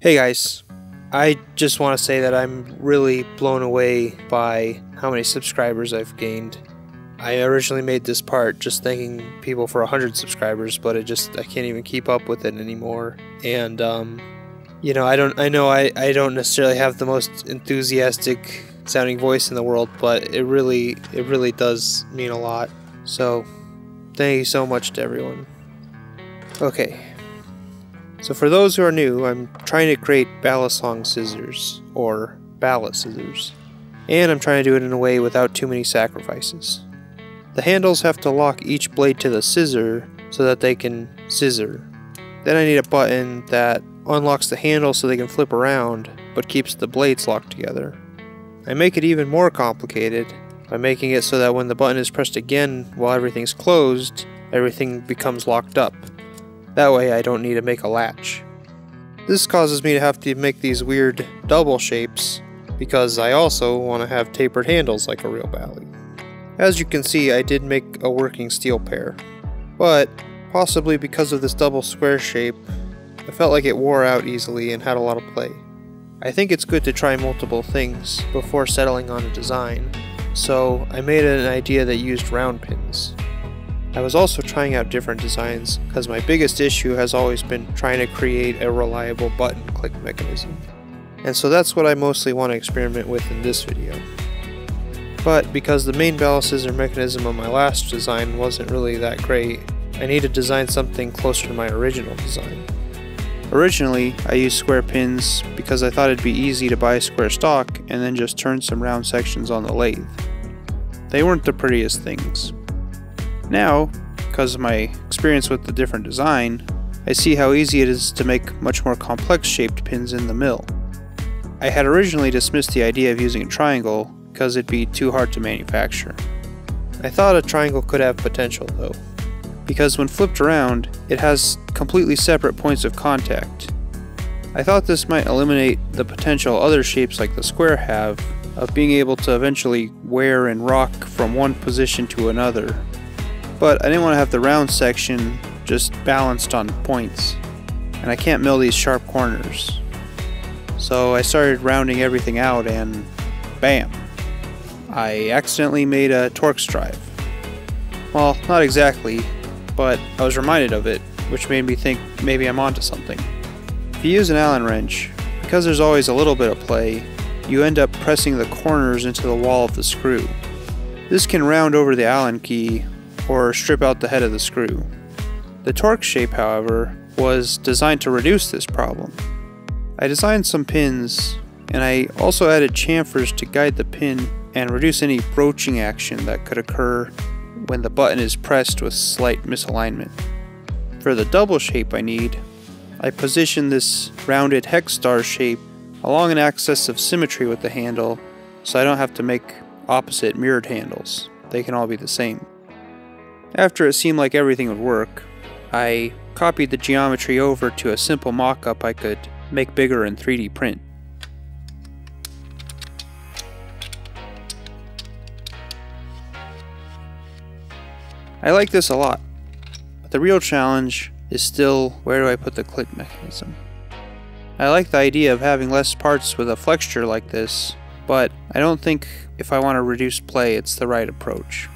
Hey guys, I just want to say that I'm really blown away by how many subscribers I've gained. I originally made this part just thanking people for 100 subscribers, but I can't even keep up with it anymore. And I don't necessarily have the most enthusiastic sounding voice in the world, but it really does mean a lot. So thank you so much to everyone. Okay. So for those who are new, I'm trying to create Baliscissors, or Baliscissors, and I'm trying to do it in a way without too many sacrifices. The handles have to lock each blade to the scissor so that they can scissor. Then I need a button that unlocks the handle so they can flip around, but keeps the blades locked together. I make it even more complicated by making it so that when the button is pressed again while everything's closed, everything becomes locked up. That way I don't need to make a latch. This causes me to have to make these weird double shapes because I also want to have tapered handles like a real Bally. As you can see, I did make a working steel pair, but possibly because of this double square shape, I felt like it wore out easily and had a lot of play. I think it's good to try multiple things before settling on a design, so I made an idea that used round pins. I was also trying out different designs because my biggest issue has always been trying to create a reliable button click mechanism. And so that's what I mostly want to experiment with in this video. But because the main Baliscissor mechanism of my last design wasn't really that great, I need to design something closer to my original design. Originally, I used square pins because I thought it'd be easy to buy square stock and then just turn some round sections on the lathe. They weren't the prettiest things. Now, because of my experience with the different design, I see how easy it is to make much more complex shaped pins in the mill. I had originally dismissed the idea of using a triangle because it'd be too hard to manufacture. I thought a triangle could have potential though, because when flipped around, it has completely separate points of contact. I thought this might eliminate the potential other shapes like the square have of being able to eventually wear and rock from one position to another. But I didn't want to have the round section just balanced on points, and I can't mill these sharp corners. So I started rounding everything out and bam! I accidentally made a Torx drive. Well, not exactly, but I was reminded of it, which made me think maybe I'm onto something. If you use an Allen wrench, because there's always a little bit of play, you end up pressing the corners into the wall of the screw. This can round over the Allen key or strip out the head of the screw. The Torx shape, however, was designed to reduce this problem. I designed some pins, and I also added chamfers to guide the pin and reduce any broaching action that could occur when the button is pressed with slight misalignment. For the double shape I positioned this rounded hex star shape along an axis of symmetry with the handle, so I don't have to make opposite mirrored handles. They can all be the same. After it seemed like everything would work, I copied the geometry over to a simple mock-up I could make bigger in 3D print. I like this a lot, but the real challenge is still where do I put the click mechanism. I like the idea of having less parts with a flexure like this, but I don't think if I want to reduce play it's the right approach.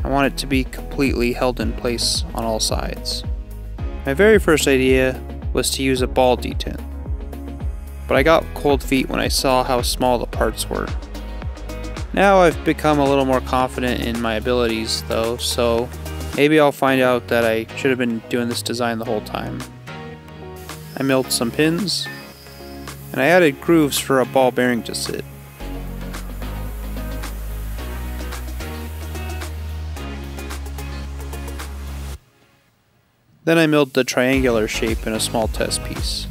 I want it to be completely held in place on all sides. My very first idea was to use a ball detent, but I got cold feet when I saw how small the parts were. Now I've become a little more confident in my abilities though, so maybe I'll find out that I should have been doing this design the whole time. I milled some pins, and I added grooves for a ball bearing to sit. Then I milled the triangular shape in a small test piece.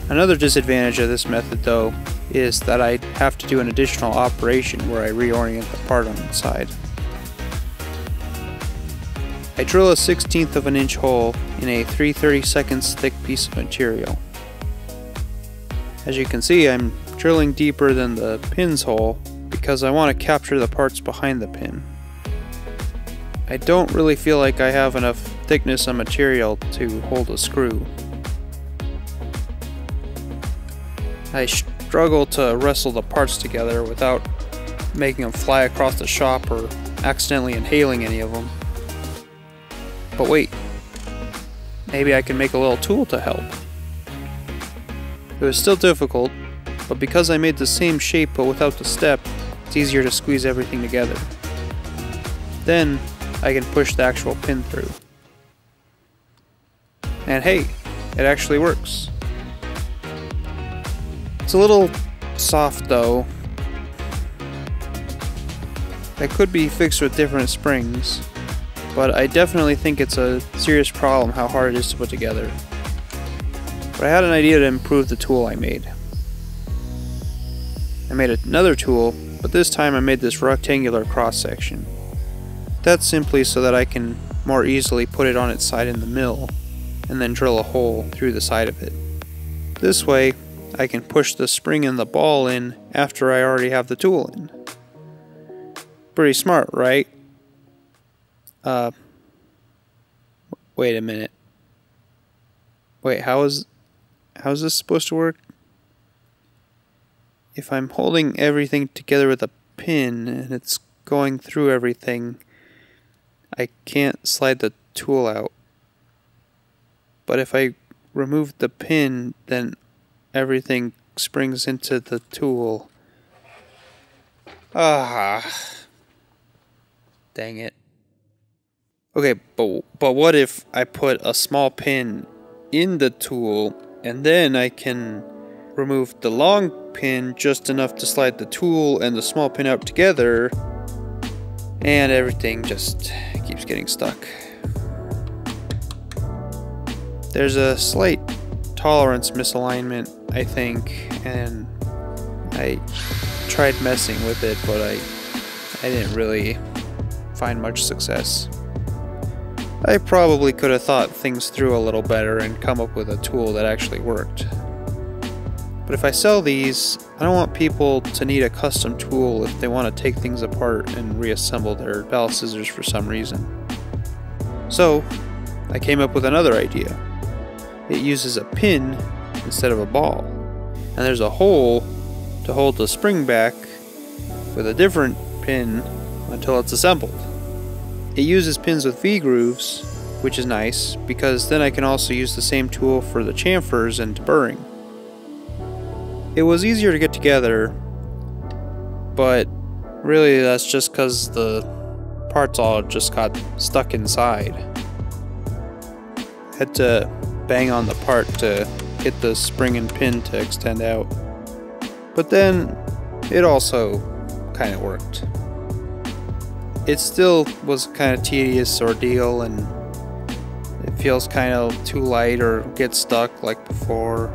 Another disadvantage of this method though is that I'd have to do an additional operation where I reorient the part on its side. I drill a 1/16 of an inch hole in a 3/32 thick piece of material. As you can see, I'm drilling deeper than the pin's hole because I want to capture the parts behind the pin. I don't really feel like I have enough thickness of material to hold a screw. I struggle to wrestle the parts together without making them fly across the shop or accidentally inhaling any of them. But wait, maybe I can make a little tool to help. It was still difficult, but because I made the same shape but without the step, it's easier to squeeze everything together. Then I can push the actual pin through. And hey, it actually works. It's a little soft though. That could be fixed with different springs, but I definitely think it's a serious problem how hard it is to put together. But I had an idea to improve the tool I made. I made another tool, but this time I made this rectangular cross section. That's simply so that I can more easily put it on its side in the mill, and then drill a hole through the side of it. This way, I can push the spring and the ball in after I already have the tool in. Pretty smart, right? Wait a minute. Wait, how's this supposed to work? If I'm holding everything together with a pin and it's going through everything, I can't slide the tool out. But if I remove the pin, then everything springs into the tool. Dang it. Okay, but what if I put a small pin in the tool and then I can remove the long pin just enough to slide the tool and the small pin out together and everything just keeps getting stuck. There's a slight tolerance misalignment, I think, and I tried messing with it, but I didn't really find much success. I probably could have thought things through a little better and come up with a tool that actually worked. But if I sell these, I don't want people to need a custom tool if they want to take things apart and reassemble their Baliscissors for some reason. So, I came up with another idea. It uses a pin instead of a ball, and there's a hole to hold the spring back with a different pin until it's assembled. It uses pins with V-grooves, which is nice, because then I can also use the same tool for the chamfers and deburring. It was easier to get together, but really that's just because the parts all just got stuck inside. I had to bang on the part to get the spring and pin to extend out. But then it also kind of worked. It still was kind of tedious ordeal, and it feels kind of too light or gets stuck like before.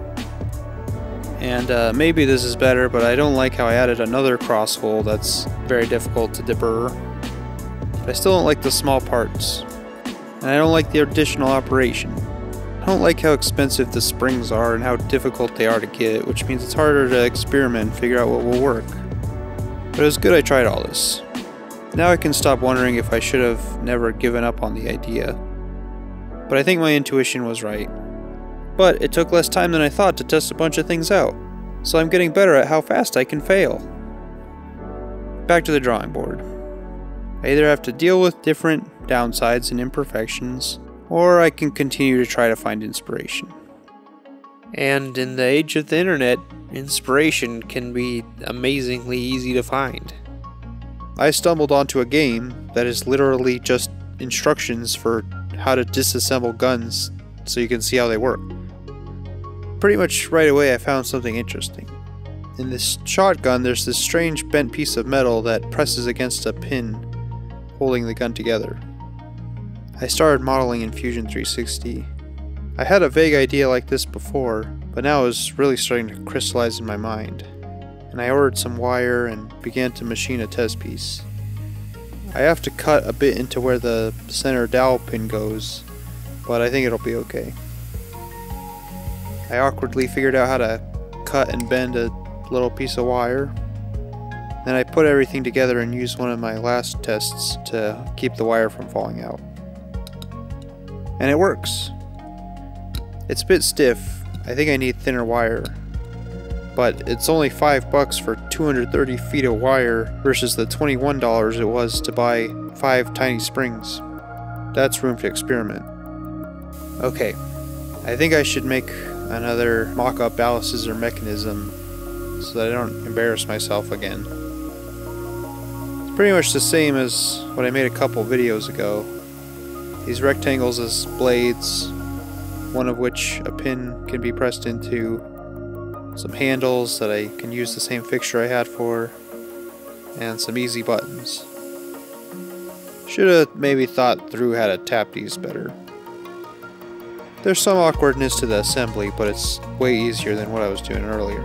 And maybe this is better, but I don't like how I added another cross hole that's very difficult to deburr. But I still don't like the small parts, and I don't like the additional operation. I don't like how expensive the springs are and how difficult they are to get, which means it's harder to experiment and figure out what will work. But it was good I tried all this. Now I can stop wondering if I should have never given up on the idea. But I think my intuition was right. But it took less time than I thought to test a bunch of things out, so I'm getting better at how fast I can fail. Back to the drawing board. I either have to deal with different downsides and imperfections, or I can continue to try to find inspiration. And in the age of the internet, inspiration can be amazingly easy to find. I stumbled onto a game that is literally just instructions for how to disassemble guns so you can see how they work. Pretty much right away I found something interesting. In this shotgun there's this strange bent piece of metal that presses against a pin holding the gun together. I started modeling in Fusion 360. I had a vague idea like this before, but now it was really starting to crystallize in my mind. And I ordered some wire and began to machine a test piece. I have to cut a bit into where the center dowel pin goes, but I think it'll be okay. I awkwardly figured out how to cut and bend a little piece of wire. Then I put everything together and used one of my last tests to keep the wire from falling out. And it works. It's a bit stiff. I think I need thinner wire. but it's only $5 for 230 feet of wire versus the $21 it was to buy 5 tiny springs. That's room to experiment. Okay, I think I should make another mock-up Baliscissor mechanism so that I don't embarrass myself again. It's pretty much the same as what I made a couple videos ago. These rectangles as blades, one of which a pin can be pressed into, some handles that I can use the same fixture I had for, and some easy buttons. Should have maybe thought through how to tap these better. There's some awkwardness to the assembly, but it's way easier than what I was doing earlier.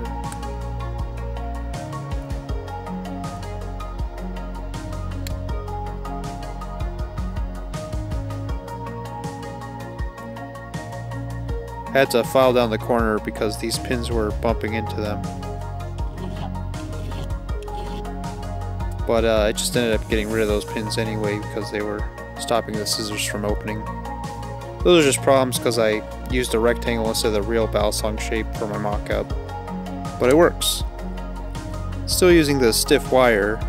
Had to file down the corner because these pins were bumping into them. But I just ended up getting rid of those pins anyway because they were stopping the scissors from opening. Those are just problems because I used a rectangle instead of the real Balisong shape for my mock-up. But it works. Still using the stiff wire,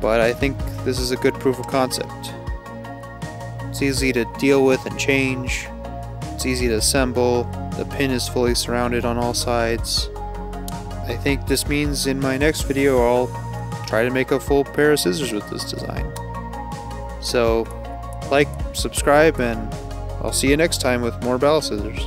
but I think this is a good proof of concept. It's easy to deal with and change. It's easy to assemble. The pin is fully surrounded on all sides. I think this means in my next video I'll try to make a full pair of scissors with this design. So, like, subscribe, and I'll see you next time with more Baliscissors.